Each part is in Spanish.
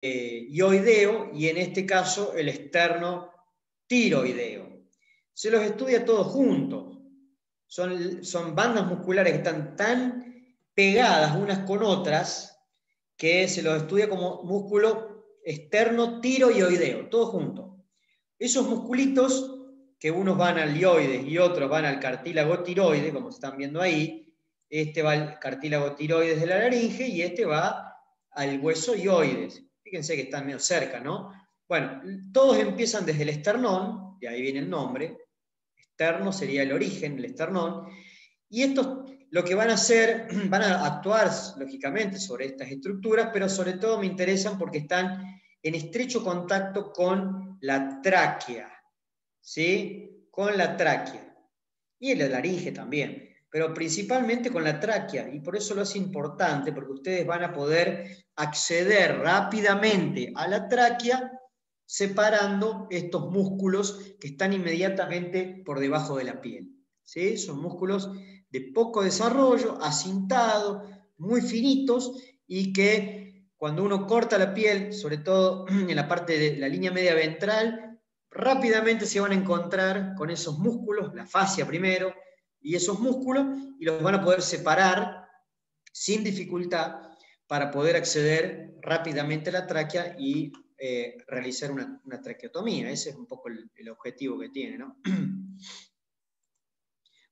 ioideo y en este caso el externo tiroideo. Se los estudia todos juntos. Son bandas musculares que están tan pegadas unas con otras que se los estudia como músculo externo tiroideo, todos juntos. Esos musculitos, que unos van al ioides y otros van al cartílago tiroide, como están viendo ahí, este va al cartílago tiroides de la laringe y este va al hueso ioides. Fíjense que están medio cerca, ¿no? Bueno, todos empiezan desde el esternón, de ahí viene el nombre. Externo sería el origen, el esternón. Y estos lo que van a hacer, van a actuar lógicamente sobre estas estructuras, pero sobre todo me interesan porque están en estrecho contacto con la tráquea, ¿sí? Con la tráquea. Y la laringe también, pero principalmente con la tráquea, y por eso lo es importante, porque ustedes van a poder acceder rápidamente a la tráquea separando estos músculos que están inmediatamente por debajo de la piel, ¿sí? Son músculos de poco desarrollo, acintados, muy finitos, y que cuando uno corta la piel, sobre todo en la parte de la línea media ventral, rápidamente se van a encontrar con esos músculos, la fascia primero, y esos músculos, y los van a poder separar sin dificultad para poder acceder rápidamente a la tráquea y realizar una traqueotomía. Ese es un poco el objetivo que tiene, ¿no?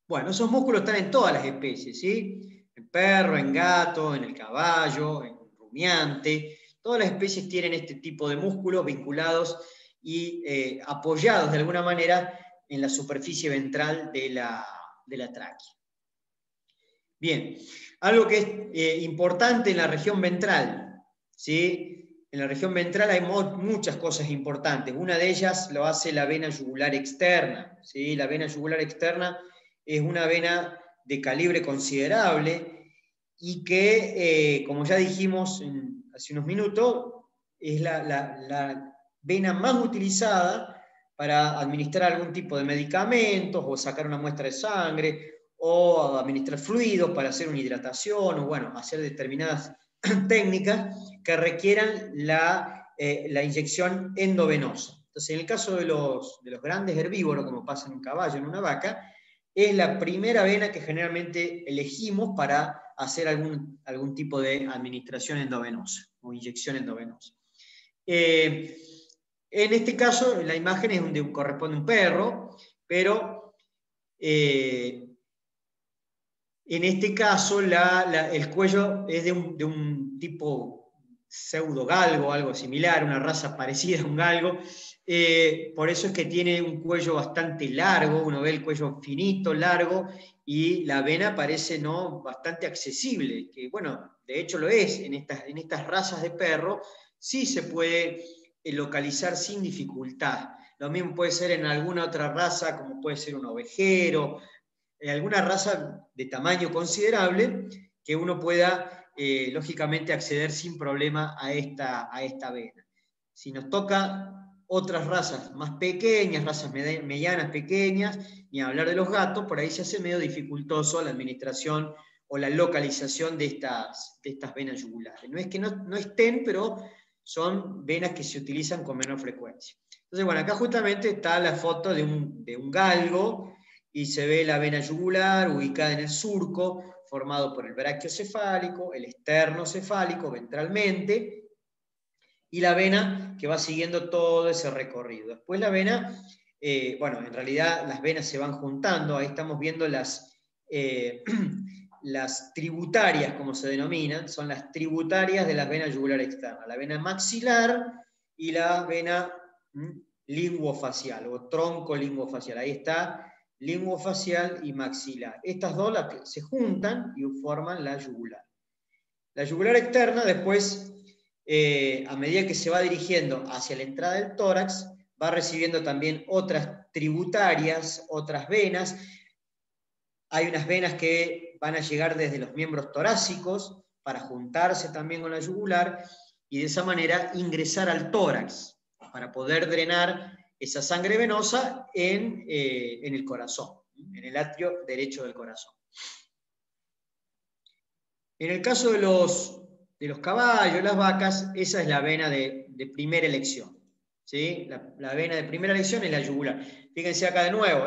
Bueno, esos músculos están en todas las especies, ¿sí? En perro, en gato, en el caballo, en rumiante. Todas las especies tienen este tipo de músculos vinculados y apoyados de alguna manera en la superficie ventral de la tráquea. Bien, algo que es importante en la región ventral, ¿sí? En la región ventral hay muchas cosas importantes. Una de ellas lo hace la vena yugular externa, ¿sí? La vena yugular externa es una vena de calibre considerable y que, como ya dijimos hace unos minutos, es la vena más utilizada para administrar algún tipo de medicamentos o sacar una muestra de sangre o administrar fluidos para hacer una hidratación o, bueno, hacer determinadas técnicas que requieran la inyección endovenosa. Entonces, en el caso de los grandes herbívoros, como pasa en un caballo, en una vaca, es la primera vena que generalmente elegimos para hacer algún tipo de administración endovenosa o inyección endovenosa. En este caso, la imagen es donde corresponde un perro, pero en este caso el cuello es de un tipo pseudo-galgo, algo similar, una raza parecida a un galgo. Por eso es que tiene un cuello bastante largo, uno ve el cuello finito, largo, y la vena parece, ¿no?, bastante accesible, que bueno, de hecho lo es, en estas razas de perro sí se puede localizar sin dificultad. Lo mismo puede ser en alguna otra raza, como puede ser un ovejero, alguna raza de tamaño considerable, que uno pueda, lógicamente, acceder sin problema a esta vena. Si nos toca otras razas más pequeñas, razas medianas, pequeñas, ni hablar de los gatos, por ahí se hace medio dificultoso la administración o la localización de estas venas yugulares. No es que no estén, pero son venas que se utilizan con menor frecuencia. Entonces, bueno, acá justamente está la foto de un galgo, y se ve la vena yugular ubicada en el surco, formado por el brachiocefálico, el esternocefálico ventralmente, y la vena que va siguiendo todo ese recorrido. Después la vena, bueno, en realidad las venas se van juntando, ahí estamos viendo las tributarias, como se denominan, son las tributarias de las venas yugular externas, la vena maxilar y la vena linguofacial, o tronco linguofacial, ahí está, linguofacial y maxilar. Estas dos se juntan y forman la yugular. La yugular externa después, a medida que se va dirigiendo hacia la entrada del tórax, va recibiendo también otras tributarias, otras venas. Hay unas venas que van a llegar desde los miembros torácicos para juntarse también con la yugular y de esa manera ingresar al tórax para poder drenar esa sangre venosa en el corazón, en el atrio derecho del corazón. En el caso de los de los caballos, las vacas, esa es la vena de primera elección. ¿Sí? La vena de primera elección es la yugular. Fíjense acá de nuevo,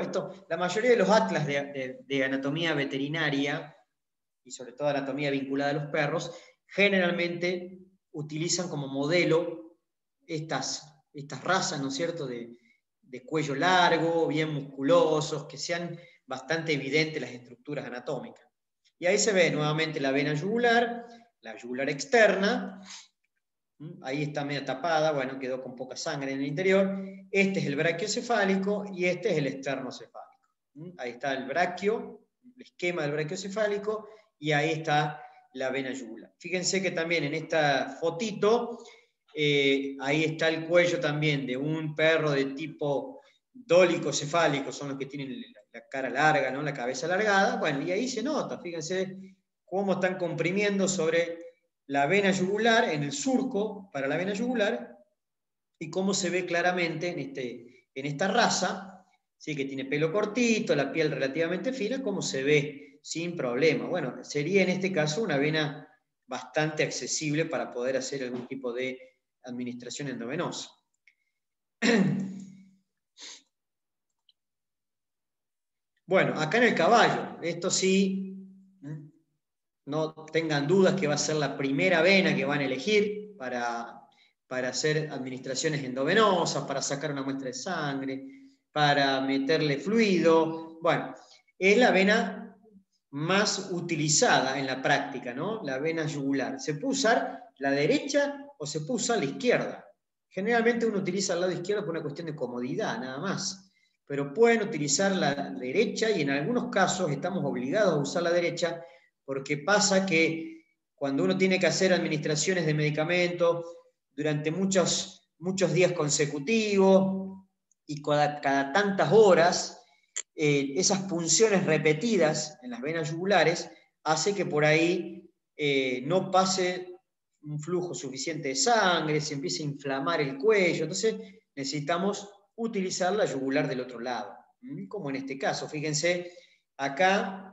la mayoría de los atlas de anatomía veterinaria, y sobre todo anatomía vinculada a los perros, generalmente utilizan como modelo estas razas, ¿no es cierto?, de cuello largo, bien musculosos, que sean bastante evidentes las estructuras anatómicas. Y ahí se ve nuevamente la vena yugular, la yugular externa. Ahí está media tapada, bueno, quedó con poca sangre en el interior. Este es el brachiocefálico y este es el esternocefálico. Ahí está el braquio, el esquema del brachiocefálico, y ahí está la vena yugular. Fíjense que también en esta fotito, ahí está el cuello también de un perro de tipo dólico-cefálico, son los que tienen la cara larga, ¿no? La cabeza alargada. Bueno, y ahí se nota, fíjense cómo están comprimiendo sobre la vena yugular, en el surco para la vena yugular, y cómo se ve claramente en esta raza, ¿sí?, que tiene pelo cortito, la piel relativamente fina, cómo se ve sin problema. Bueno, sería en este caso una vena bastante accesible para poder hacer algún tipo de administración endovenosa. Bueno, acá en el caballo, esto sí, no tengan dudas que va a ser la primera vena que van a elegir para hacer administraciones endovenosas, para sacar una muestra de sangre, para meterle fluido. Bueno, es la vena más utilizada en la práctica, ¿no? La vena yugular. Se puede usar la derecha o se puede usar la izquierda. Generalmente uno utiliza el lado izquierdo por una cuestión de comodidad, nada más. Pero pueden utilizar la derecha y en algunos casos estamos obligados a usar la derecha porque pasa que cuando uno tiene que hacer administraciones de medicamentos durante muchos días consecutivos y cada tantas horas, esas punciones repetidas en las venas yugulares hace que por ahí no pase un flujo suficiente de sangre, se empiece a inflamar el cuello, entonces necesitamos utilizar la yugular del otro lado, como en este caso. Fíjense, acá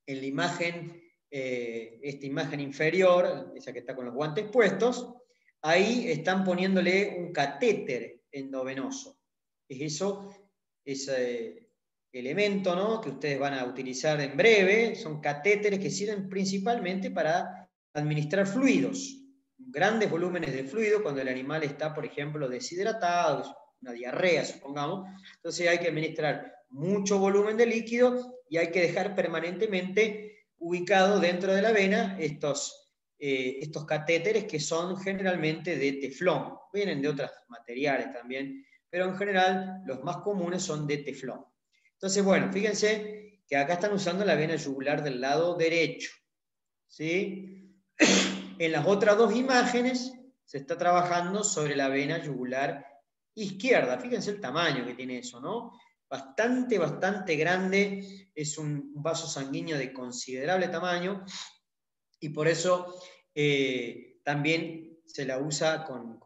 en la imagen, esta imagen inferior, esa que está con los guantes puestos, ahí están poniéndole un catéter endovenoso. Es eso, ese elemento, ¿no?, que ustedes van a utilizar en breve. Son catéteres que sirven principalmente para administrar fluidos, grandes volúmenes de fluido cuando el animal está, por ejemplo, deshidratado, una diarrea, supongamos. Entonces hay que administrar mucho volumen de líquido y hay que dejar permanentemente ubicado dentro de la vena estos catéteres, que son generalmente de teflón. Vienen de otros materiales también, pero en general los más comunes son de teflón. Entonces, bueno, fíjense que acá están usando la vena yugular del lado derecho, ¿sí? En las otras dos imágenes se está trabajando sobre la vena yugular izquierda. Fíjense el tamaño que tiene eso, ¿no? Bastante grande, es un vaso sanguíneo de considerable tamaño, y por eso también se la usa con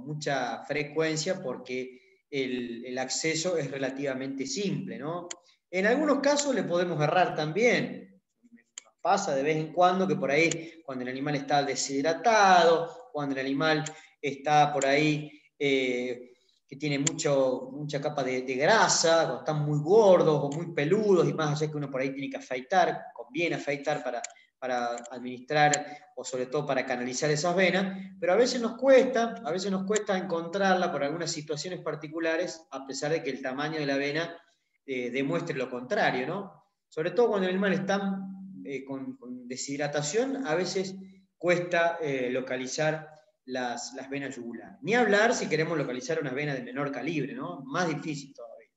mucha frecuencia, porque el acceso es relativamente simple, ¿no? En algunos casos le podemos errar también. Pasa de vez en cuando que por ahí, cuando el animal está deshidratado, cuando el animal está por ahí que tiene mucha capa de grasa, cuando están muy gordos o muy peludos, y más allá que uno por ahí tiene que afeitar, conviene afeitar para administrar o sobre todo para canalizar esas venas, pero a veces nos cuesta encontrarla por algunas situaciones particulares, a pesar de que el tamaño de la vena demuestre lo contrario, ¿no? Sobre todo cuando el animal está con deshidratación, a veces cuesta localizar las venas yugulares. Ni hablar si queremos localizar una vena de menor calibre, ¿no? Más difícil todavía.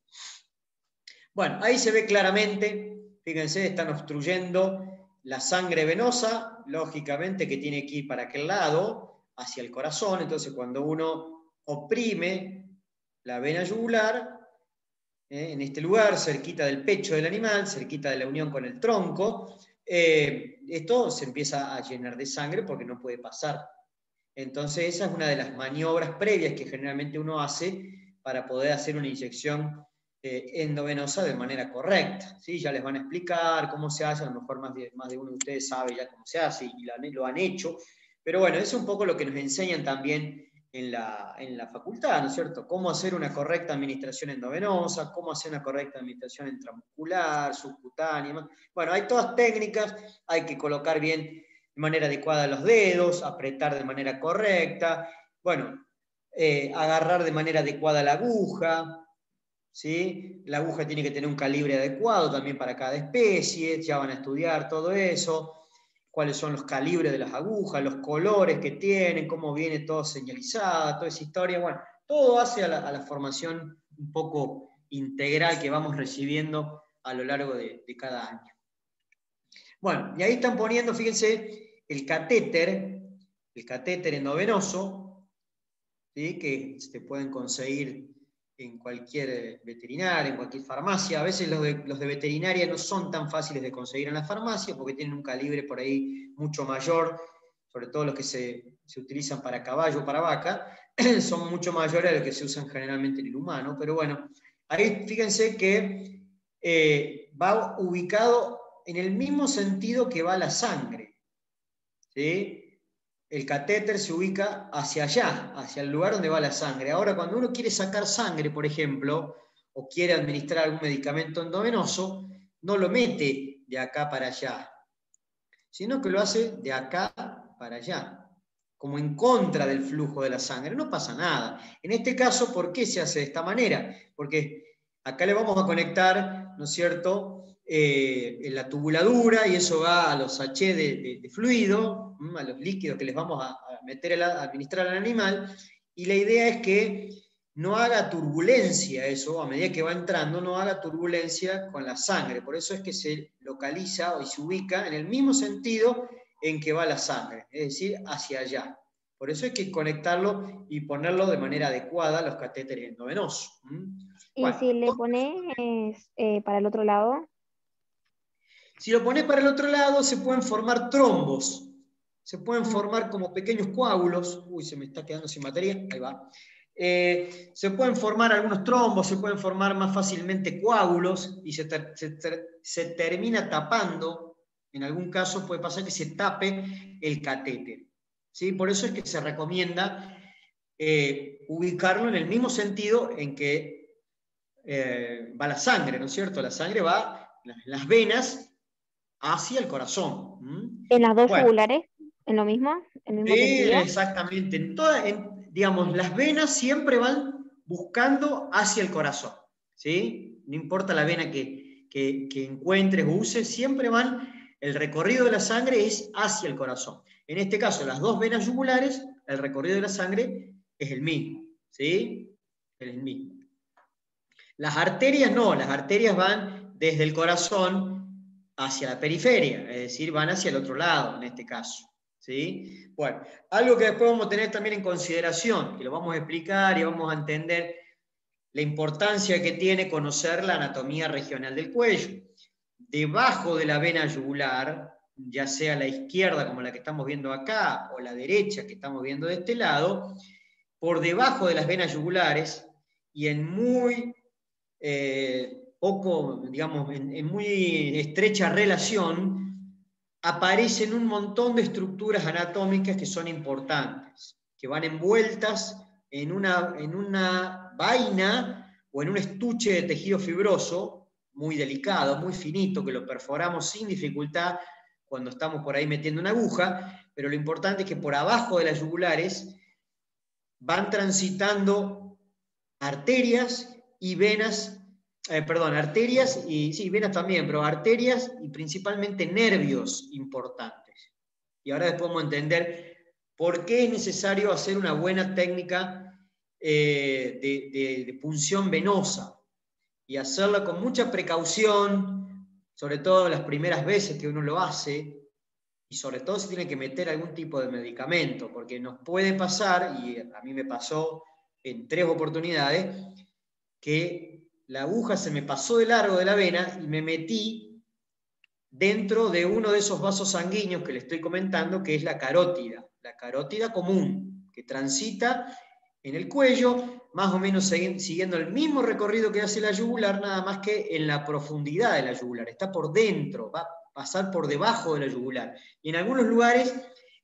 Bueno, ahí se ve claramente, fíjense, están obstruyendo la sangre venosa, lógicamente que tiene que ir para aquel lado, hacia el corazón. Entonces cuando uno oprime la vena yugular, en este lugar, cerquita del pecho del animal, cerquita de la unión con el tronco, esto se empieza a llenar de sangre porque no puede pasar. Entonces esa es una de las maniobras previas que generalmente uno hace para poder hacer una inyección endovenosa de manera correcta, ¿sí? Ya les van a explicar cómo se hace, a lo mejor más de uno de ustedes sabe ya cómo se hace y lo han hecho, Pero bueno, eso es un poco lo que nos enseñan también en la facultad, ¿no es cierto? Cómo hacer una correcta administración endovenosa, cómo hacer una correcta administración intramuscular, subcutánea. Bueno, hay todas técnicas, hay que colocar bien de manera adecuada los dedos, apretar de manera correcta, bueno, agarrar de manera adecuada la aguja, ¿sí? La aguja tiene que tener un calibre adecuado también para cada especie, ya van a estudiar todo eso, cuáles son los calibres de las agujas, los colores que tienen, cómo viene todo señalizada, toda esa historia. Bueno, todo hace a la formación un poco integral que vamos recibiendo a lo largo de cada año. Bueno, y ahí están poniendo, fíjense, el catéter endovenoso, ¿sí? Que se pueden conseguir en cualquier veterinaria, en cualquier farmacia. A veces los de veterinaria no son tan fáciles de conseguir en la farmacia porque tienen un calibre por ahí mucho mayor, sobre todo los que se utilizan para caballo o para vaca, son mucho mayores a los que se usan generalmente en el humano. Pero bueno, ahí fíjense que va ubicado en el mismo sentido que va la sangre, ¿sí? El catéter se ubica hacia allá, hacia el lugar donde va la sangre. Ahora, cuando uno quiere sacar sangre, por ejemplo, o quiere administrar algún medicamento endovenoso, no lo mete de acá para allá, sino que lo hace de acá para allá, como en contra del flujo de la sangre. No pasa nada. En este caso, ¿por qué se hace de esta manera? Porque acá le vamos a conectar, ¿no es cierto?, en la tubuladura, y eso va a los sachets de fluido, a los líquidos que les vamos a meter a administrar al animal, y la idea es que no haga turbulencia eso, a medida que va entrando, no haga turbulencia con la sangre. Por eso es que se localiza y se ubica en el mismo sentido en que va la sangre, es decir, hacia allá. Por eso hay que conectarlo y ponerlo de manera adecuada a los catéteres endovenosos. Y Bueno, si le pones para el otro lado, si lo pones para el otro lado, se pueden formar trombos. Se pueden ah, formar como pequeños coágulos. Uy, se me está quedando sin batería. Ahí va. Se pueden formar algunos trombos, se pueden formar más fácilmente coágulos y se termina tapando. En algún caso puede pasar que se tape el catéter, ¿sí? Por eso es que se recomienda ubicarlo en el mismo sentido en que va la sangre, ¿no es cierto? La sangre va en las venas hacia el corazón. en las dos Bueno, yugulares, en lo mismo, en el mismo sentido. exactamente. Digamos, las venas siempre van buscando hacia el corazón, ¿sí? No importa la vena que encuentres o uses, siempre van, el recorrido de la sangre es hacia el corazón. En este caso, las dos venas yugulares, el recorrido de la sangre es el mismo, ¿sí? Es el mismo. Las arterias no, las arterias van desde el corazón hacia la periferia, es decir, van hacia el otro lado en este caso. ¿Sí? Bueno, algo que después vamos a tener también en consideración, que lo vamos a explicar y vamos a entender la importancia que tiene conocer la anatomía regional del cuello. Debajo de la vena yugular, ya sea la izquierda como la que estamos viendo acá o la derecha que estamos viendo de este lado, por debajo de las venas yugulares y en muy poco, digamos, en muy estrecha relación, aparecen un montón de estructuras anatómicas que son importantes, que van envueltas en una vaina o en un estuche de tejido fibroso, muy delicado, muy finito, que lo perforamos sin dificultad cuando estamos por ahí metiendo una aguja, pero lo importante es que por abajo de las yugulares van transitando arterias y venas, arterias y sí, venas también, pero arterias y principalmente nervios importantes. Y ahora después vamos a entender por qué es necesario hacer una buena técnica de punción venosa y hacerla con mucha precaución, sobre todo las primeras veces que uno lo hace, y sobre todo si tiene que meter algún tipo de medicamento, porque nos puede pasar, y a mí me pasó en 3 oportunidades, que la aguja se me pasó de largo de la vena y me metí dentro de uno de esos vasos sanguíneos que le estoy comentando, que es la carótida común, que transita en el cuello, más o menos siguiendo el mismo recorrido que hace la yugular, nada más que en la profundidad de la yugular, está por dentro, va a pasar por debajo de la yugular. Y en algunos lugares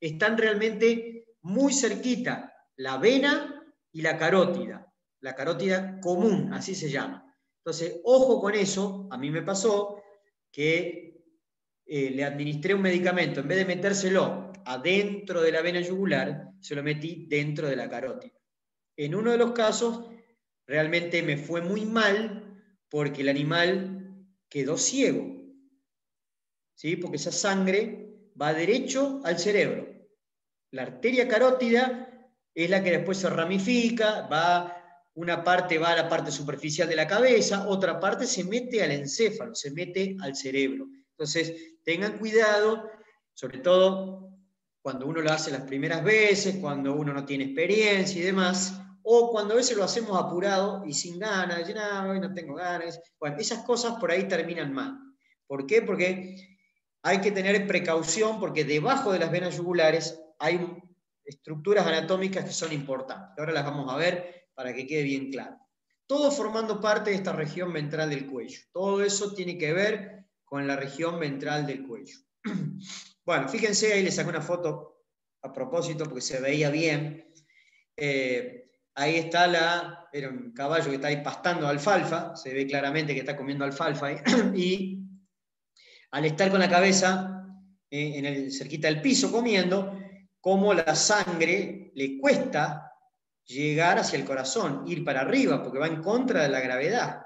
están realmente muy cerquita, la vena y la carótida común, así se llama. Entonces, ojo con eso. A mí me pasó que le administré un medicamento, en vez de metérselo adentro de la vena yugular, se lo metí dentro de la carótida. En uno de los casos, realmente me fue muy mal porque el animal quedó ciego, ¿sí? Porque esa sangre va derecho al cerebro. La arteria carótida es la que después se ramifica, una parte va a la parte superficial de la cabeza, otra parte se mete al encéfalo, se mete al cerebro. Entonces, tengan cuidado, sobre todo cuando uno lo hace las primeras veces, cuando uno no tiene experiencia y demás, o cuando a veces lo hacemos apurado y sin ganas, decir, hoy no tengo ganas. Bueno, esas cosas por ahí terminan mal. ¿Por qué? Porque hay que tener precaución, porque debajo de las venas yugulares hay estructuras anatómicas que son importantes. Ahora las vamos a ver para que quede bien claro. Todo formando parte de esta región ventral del cuello. Todo eso tiene que ver con la región ventral del cuello. Bueno, fíjense, ahí les saqué una foto a propósito porque se veía bien. Ahí está era un caballo que está ahí pastando alfalfa, se ve claramente que está comiendo alfalfa ahí, y al estar con la cabeza cerquita del piso comiendo, como la sangre le cuesta llegar hacia el corazón, ir para arriba, porque va en contra de la gravedad.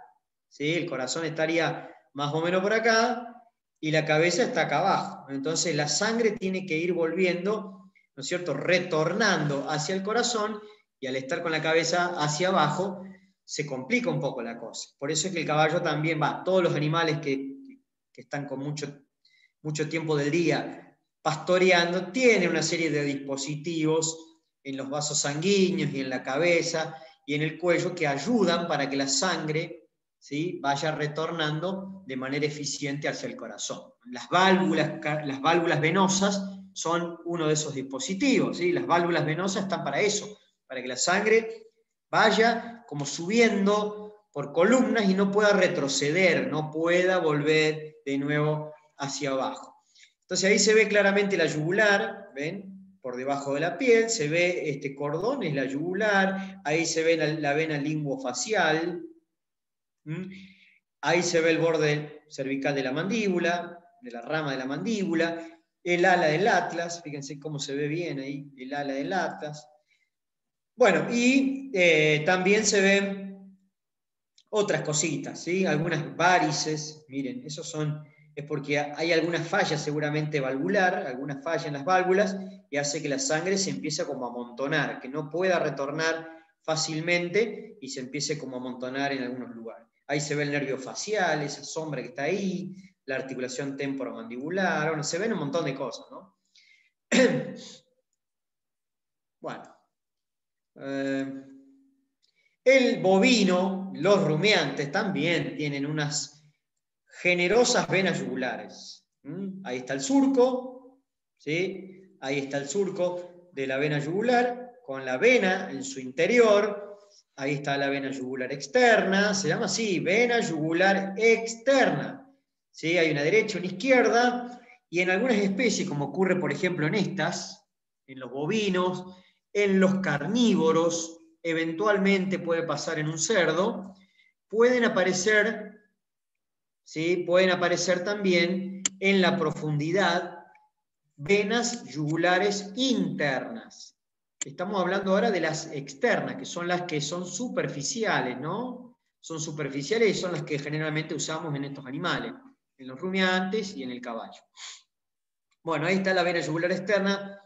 ¿Sí? El corazón estaría más o menos por acá y la cabeza está acá abajo. Entonces la sangre tiene que ir volviendo, ¿no es cierto?, retornando hacia el corazón, y al estar con la cabeza hacia abajo se complica un poco la cosa. Por eso es que el caballo también todos los animales que están con mucho tiempo del día pastoreando, tienen una serie de dispositivos en los vasos sanguíneos y en la cabeza y en el cuello que ayudan para que la sangre, ¿sí?, vaya retornando de manera eficiente hacia el corazón. Las válvulas venosas son uno de esos dispositivos, ¿sí? Las válvulas venosas están para eso, para que la sangre vaya como subiendo por columnas y no pueda retroceder, no pueda volver de nuevo hacia abajo. Entonces ahí se ve claramente la yugular, ¿ven? Por debajo de la piel, se ve este cordón, es la yugular, ahí se ve la vena linguofacial, ahí se ve el borde cervical de la mandíbula, de la rama de la mandíbula, el ala del atlas, fíjense cómo se ve bien ahí, el ala del atlas. Bueno, y también se ven otras cositas, ¿sí? Algunas varices, miren, es porque hay alguna falla seguramente valvular, alguna falla en las válvulas, y hace que la sangre se empiece como a amontonar, que no pueda retornar fácilmente y se empiece como a amontonar en algunos lugares. Ahí se ve el nervio facial, esa sombra que está ahí, la articulación temporomandibular, bueno, se ven un montón de cosas, ¿no? Bueno. El bovino, los rumiantes también tienen unas generosas venas yugulares. Ahí está el surco, ¿sí? Ahí está el surco de la vena yugular, con la vena en su interior. Ahí está la vena yugular externa, se llama así, vena yugular externa. ¿Sí? Hay una derecha, una izquierda, y en algunas especies, como ocurre por ejemplo en estas, en los bovinos, en los carnívoros, eventualmente puede pasar en un cerdo, pueden aparecer, ¿sí?, pueden aparecer también en la profundidad venas yugulares internas. Estamos hablando ahora de las externas, que son las que son superficiales, ¿no? Son superficiales y son las que generalmente usamos en estos animales, en los rumiantes y en el caballo. Bueno, ahí está la vena yugular externa,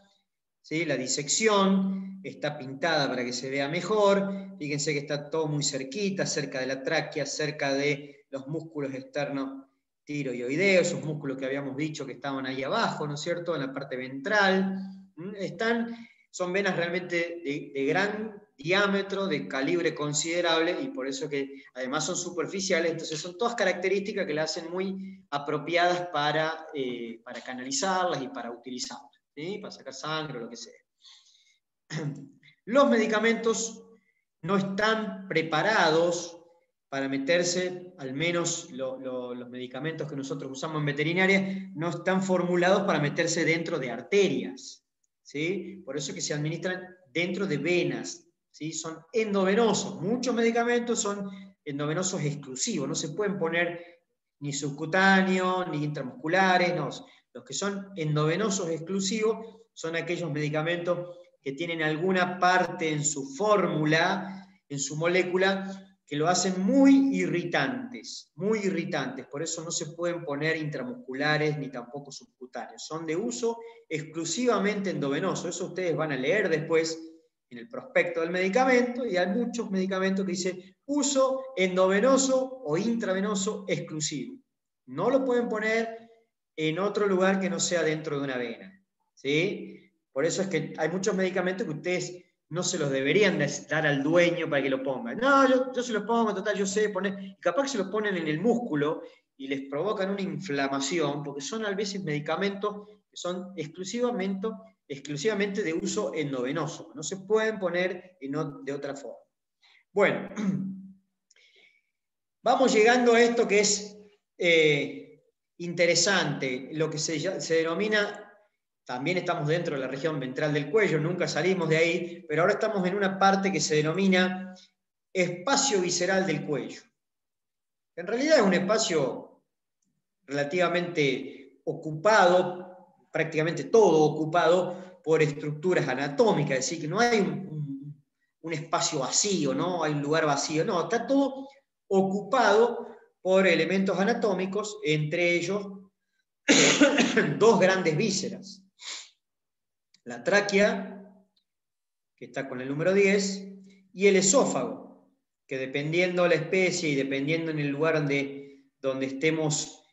¿sí? La disección está pintada para que se vea mejor. Fíjense que está todo muy cerquita, cerca de la tráquea, cerca de los músculos externos tiroideos, esos músculos que habíamos dicho que estaban ahí abajo, ¿no es cierto?, en la parte ventral. Son venas realmente de gran diámetro, de calibre considerable, y por eso que además son superficiales. Entonces son todas características que las hacen muy apropiadas para canalizarlas y para utilizarlas, ¿sí?, para sacar sangre o lo que sea. Los medicamentos no están preparados para meterse, al menos los medicamentos que nosotros usamos en veterinaria, no están formulados para meterse dentro de arterias, ¿sí? Por eso es que se administran dentro de venas, ¿sí? Son endovenosos. Muchos medicamentos son endovenosos exclusivos, no se pueden poner ni subcutáneos, ni intramusculares, no. Los que son endovenosos exclusivos son aquellos medicamentos que tienen alguna parte en su fórmula, en su molécula, que lo hacen muy irritantes, por eso no se pueden poner intramusculares ni tampoco subcutáneos, son de uso exclusivamente endovenoso, eso ustedes van a leer después en el prospecto del medicamento, y hay muchos medicamentos que dicen uso endovenoso o intravenoso exclusivo, no lo pueden poner en otro lugar que no sea dentro de una vena, ¿sí? Por eso es que hay muchos medicamentos que ustedes no se los deberían dar al dueño para que lo ponga. No, yo se los pongo, total, yo sé poner. Y capaz que se los ponen en el músculo y les provocan una inflamación, porque son a veces medicamentos que son exclusivamente de uso endovenoso. No se pueden poner de otra forma. Bueno, vamos llegando a esto que es interesante, lo que se denomina. También estamos dentro de la región ventral del cuello, nunca salimos de ahí, pero ahora estamos en una parte que se denomina espacio visceral del cuello. En realidad es un espacio relativamente ocupado, prácticamente todo ocupado por estructuras anatómicas, es decir, que no hay un espacio vacío, no hay un lugar vacío, no, está todo ocupado por elementos anatómicos, entre ellos dos grandes vísceras. La tráquea, que está con el número 10, y el esófago, que dependiendo la especie y dependiendo en el lugar donde estemos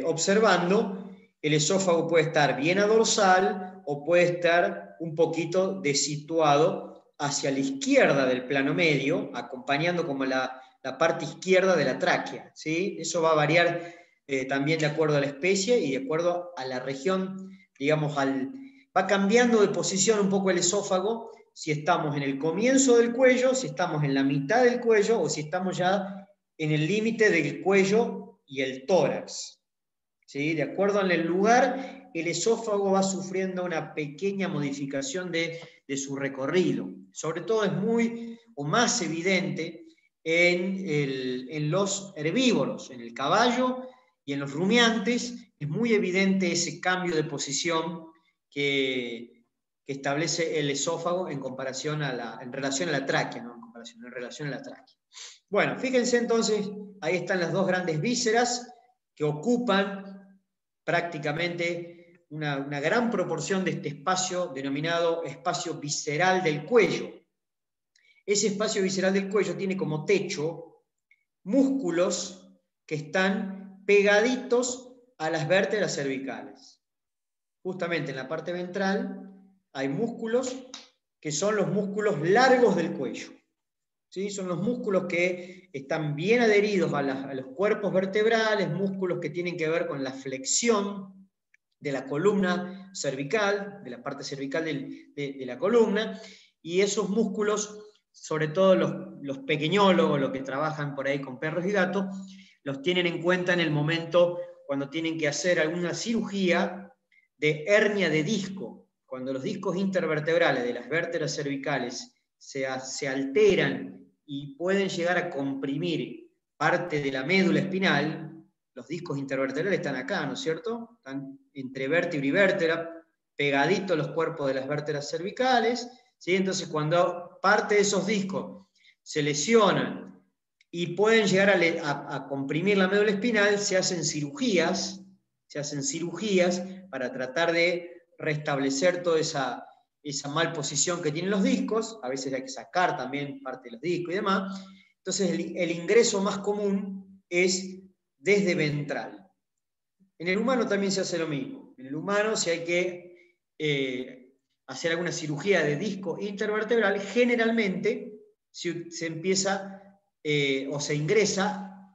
observando, el esófago puede estar bien a dorsal o puede estar un poquito desituado hacia la izquierda del plano medio, acompañando como la parte izquierda de la tráquea, ¿sí? Eso va a variar también de acuerdo a la especie y de acuerdo a la región, digamos, va cambiando de posición un poco el esófago, si estamos en el comienzo del cuello, si estamos en la mitad del cuello o si estamos ya en el límite del cuello y el tórax. ¿Sí? De acuerdo al lugar, el esófago va sufriendo una pequeña modificación de su recorrido. Sobre todo es muy o más evidente en los herbívoros, en el caballo y en los rumiantes, es muy evidente ese cambio de posición que establece el esófago en relación a la tráquea, ¿no? En relación a la tráquea. Bueno, fíjense entonces, ahí están las dos grandes vísceras que ocupan prácticamente una gran proporción de este espacio denominado espacio visceral del cuello. Ese espacio visceral del cuello tiene como techo músculos que están pegaditos a las vértebras cervicales. Justamente en la parte ventral hay músculos que son los músculos largos del cuello. ¿Sí? Son los músculos que están bien adheridos a los cuerpos vertebrales, músculos que tienen que ver con la flexión de la columna cervical, de la parte cervical de la columna, y esos músculos, sobre todo los pequeñólogos, los que trabajan por ahí con perros y gatos, los tienen en cuenta en el momento cuando tienen que hacer alguna cirugía de hernia de disco, cuando los discos intervertebrales de las vértebras cervicales se alteran y pueden llegar a comprimir parte de la médula espinal. Los discos intervertebrales están acá, ¿no es cierto? Están entre vértebra y vértebra, pegaditos a los cuerpos de las vértebras cervicales, ¿sí? Entonces cuando parte de esos discos se lesionan y pueden llegar a comprimir la médula espinal, se hacen cirugías para tratar de restablecer toda esa mal posición que tienen los discos. A veces hay que sacar también parte de los discos y demás. Entonces el ingreso más común es desde ventral. En el humano también se hace lo mismo. En el humano, si hay que hacer alguna cirugía de disco intervertebral, generalmente se empieza o se ingresa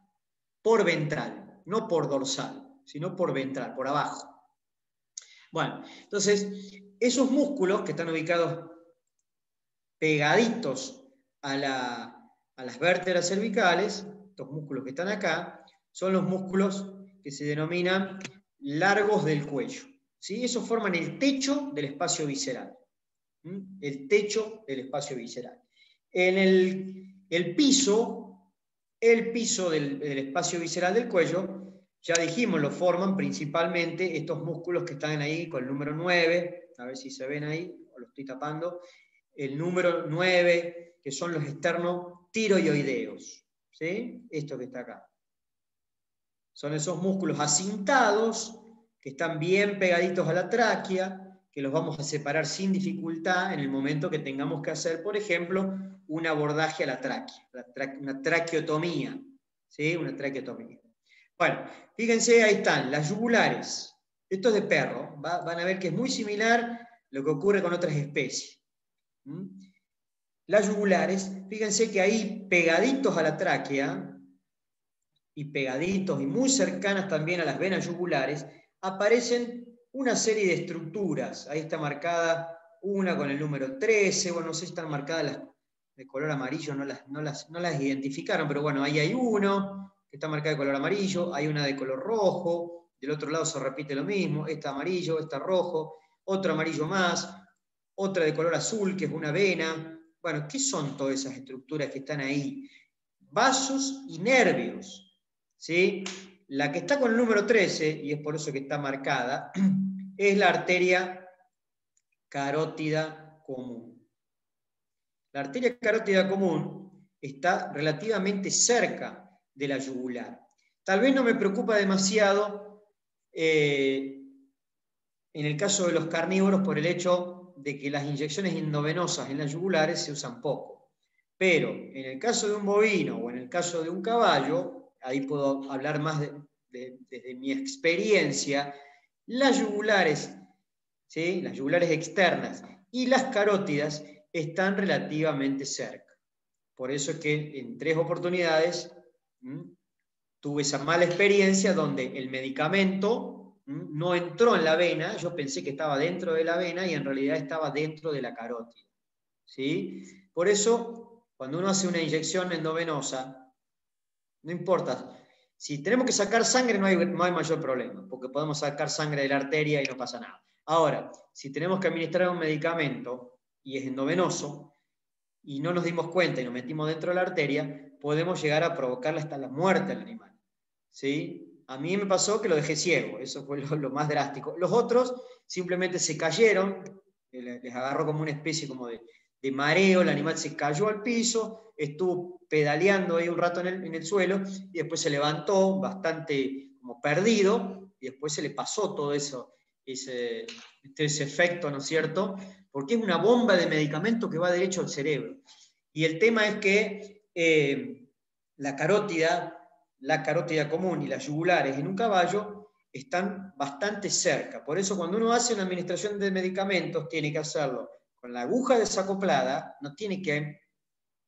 por ventral, no por dorsal, sino por ventral, por abajo. Bueno, entonces, esos músculos que están ubicados pegaditos a las vértebras cervicales, estos músculos que están acá, son los músculos que se denominan largos del cuello. ¿Sí? Esos forman el techo del espacio visceral. el techo del espacio visceral. En el piso del espacio visceral del cuello, ya dijimos, lo forman principalmente estos músculos que están ahí con el número 9, a ver si se ven ahí, o lo estoy tapando, el número 9, que son los esternotiroideos, ¿sí? Esto que está acá. Son esos músculos acintados, que están bien pegaditos a la tráquea, que los vamos a separar sin dificultad en el momento que tengamos que hacer, por ejemplo, un abordaje a la tráquea, una traqueotomía, ¿sí? Una traqueotomía. Bueno, fíjense, ahí están, las yugulares. Esto es de perro, van a ver que es muy similar lo que ocurre con otras especies. Las yugulares, fíjense que ahí pegaditos a la tráquea, y pegaditos y muy cercanas también a las venas yugulares, aparecen una serie de estructuras. Ahí está marcada una con el número 13, bueno, no sé si están marcadas las de color amarillo, no las identificaron, pero bueno, ahí hay uno que está marcada de color amarillo, hay una de color rojo, del otro lado se repite lo mismo, esta amarillo, esta rojo, otro amarillo más, otra de color azul, que es una vena. Bueno, ¿qué son todas esas estructuras que están ahí? Vasos y nervios. ¿Sí? La que está con el número 13, y es por eso que está marcada, es la arteria carótida común. La arteria carótida común está relativamente cerca de la yugular. Tal vez no me preocupa demasiado en el caso de los carnívoros por el hecho de que las inyecciones endovenosas en las yugulares se usan poco. Pero en el caso de un bovino o en el caso de un caballo, ahí puedo hablar más desde mi experiencia, las yugulares, ¿sí? Las yugulares externas y las carótidas están relativamente cerca. Por eso es que en 3 oportunidades tuve esa mala experiencia donde el medicamento no entró en la vena, yo pensé que estaba dentro de la vena y en realidad estaba dentro de la carótida. ¿Sí? Por eso, cuando uno hace una inyección endovenosa, no importa, si tenemos que sacar sangre no hay mayor problema, porque podemos sacar sangre de la arteria y no pasa nada. Ahora, si tenemos que administrar un medicamento y es endovenoso, y no nos dimos cuenta y nos metimos dentro de la arteria, podemos llegar a provocarle hasta la muerte al animal. ¿Sí? A mí me pasó que lo dejé ciego, eso fue lo más drástico. Los otros simplemente se cayeron, les agarró como una especie como de mareo, el animal se cayó al piso, estuvo pedaleando ahí un rato en el suelo y después se levantó bastante como perdido y después se le pasó todo eso, ese efecto, ¿no es cierto? Porque es una bomba de medicamento que va derecho al cerebro. Y el tema es que la carótida común y las yugulares en un caballo están bastante cerca. Por eso cuando uno hace una administración de medicamentos tiene que hacerlo con la aguja desacoplada, no tiene que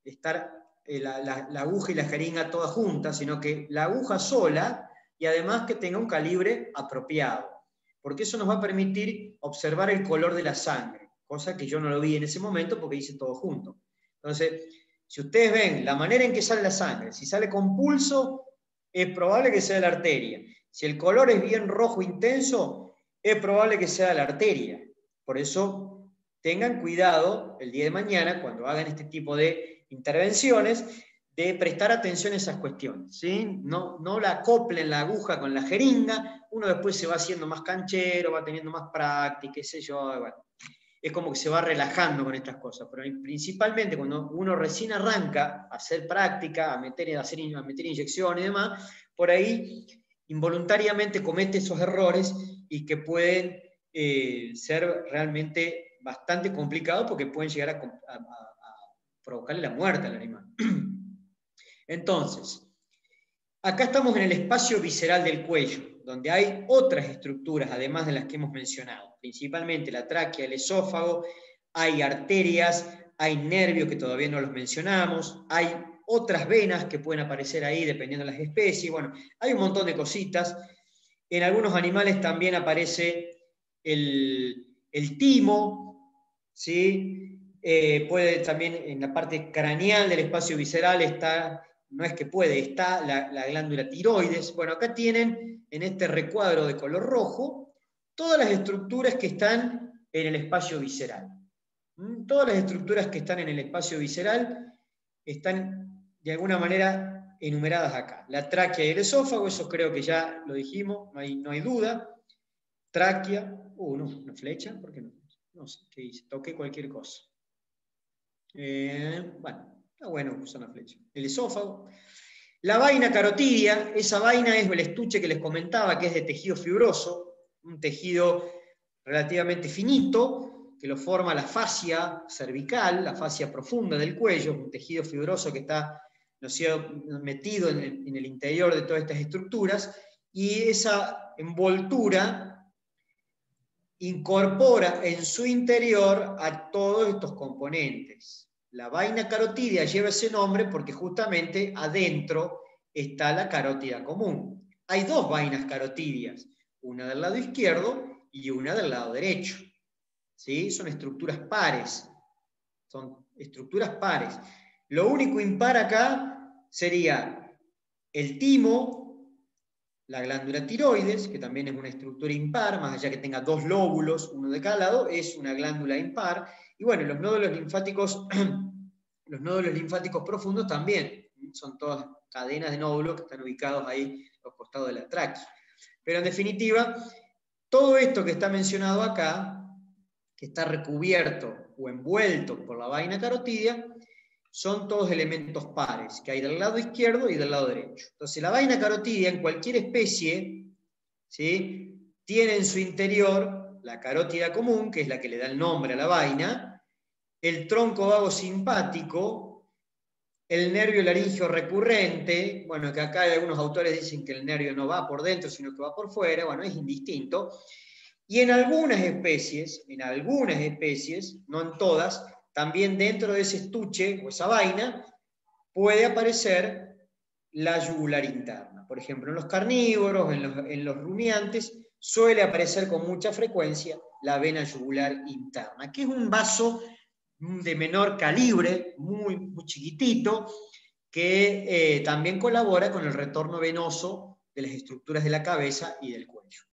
estar la aguja y la jeringa todas juntas, sino que la aguja sola y además que tenga un calibre apropiado, porque eso nos va a permitir observar el color de la sangre, cosa que yo no lo vi en ese momento porque hice todo junto. Entonces, si ustedes ven la manera en que sale la sangre, si sale con pulso, es probable que sea la arteria. Si el color es bien rojo intenso, es probable que sea la arteria. Por eso, tengan cuidado el día de mañana, cuando hagan este tipo de intervenciones, de prestar atención a esas cuestiones. ¿Sí? No la acoplen la aguja con la jeringa, uno después se va haciendo más canchero, va teniendo más práctica, qué sé yo, bueno. Es como que se va relajando con estas cosas, pero principalmente cuando uno recién arranca a hacer práctica, a meter inyecciones y demás, por ahí involuntariamente comete esos errores y que pueden ser realmente bastante complicados porque pueden llegar a provocarle la muerte al animal. Entonces, acá estamos en el espacio visceral del cuello, donde hay otras estructuras, además de las que hemos mencionado, principalmente la tráquea, el esófago, hay arterias, hay nervios que todavía no los mencionamos, hay otras venas que pueden aparecer ahí dependiendo de las especies, bueno, hay un montón de cositas. En algunos animales también aparece el timo, ¿sí? Puede también en la parte craneal del espacio visceral está, no es que puede, está la glándula tiroides. Bueno, acá tienen en este recuadro de color rojo todas las estructuras que están en el espacio visceral. Todas las estructuras que están en el espacio visceral están de alguna manera enumeradas acá. La tráquea y el esófago, eso creo que ya lo dijimos, no hay duda. Tráquea, no, una flecha, ¿por qué no? No sé qué hice, toqué cualquier cosa. Bueno, está bueno usar una flecha. El esófago. La vaina carotidia, esa vaina es el estuche que les comentaba, que es de tejido fibroso, un tejido relativamente finito, que lo forma la fascia cervical, la fascia profunda del cuello, un tejido fibroso que está, ¿no es cierto?, metido en el interior de todas estas estructuras, y esa envoltura incorpora en su interior a todos estos componentes. La vaina carotidia lleva ese nombre porque justamente adentro está la carótida común. Hay dos vainas carotidias, una del lado izquierdo y una del lado derecho. ¿Sí? Son estructuras pares. Son estructuras pares. Lo único impar acá sería el timo, la glándula tiroides, que también es una estructura impar, más allá que tenga dos lóbulos, uno de cada lado, es una glándula impar. Y bueno, los nódulos linfáticos profundos también. Son todas cadenas de nódulos que están ubicados ahí a los costados de la tráquea. Pero en definitiva, todo esto que está mencionado acá, que está recubierto o envuelto por la vaina carotidia, son todos elementos pares, que hay del lado izquierdo y del lado derecho. Entonces, la vaina carotidia en cualquier especie, ¿sí?, tiene en su interior la carótida común, que es la que le da el nombre a la vaina, el tronco vago simpático, el nervio laringio recurrente, bueno, que acá algunos autores dicen que el nervio no va por dentro, sino que va por fuera, bueno, es indistinto. Y en algunas especies, no en todas, también dentro de ese estuche o esa vaina puede aparecer la yugular interna. Por ejemplo, en los carnívoros, en los rumiantes, suele aparecer con mucha frecuencia la vena yugular interna, que es un vaso de menor calibre, muy chiquitito, que también colabora con el retorno venoso de las estructuras de la cabeza y del cuello.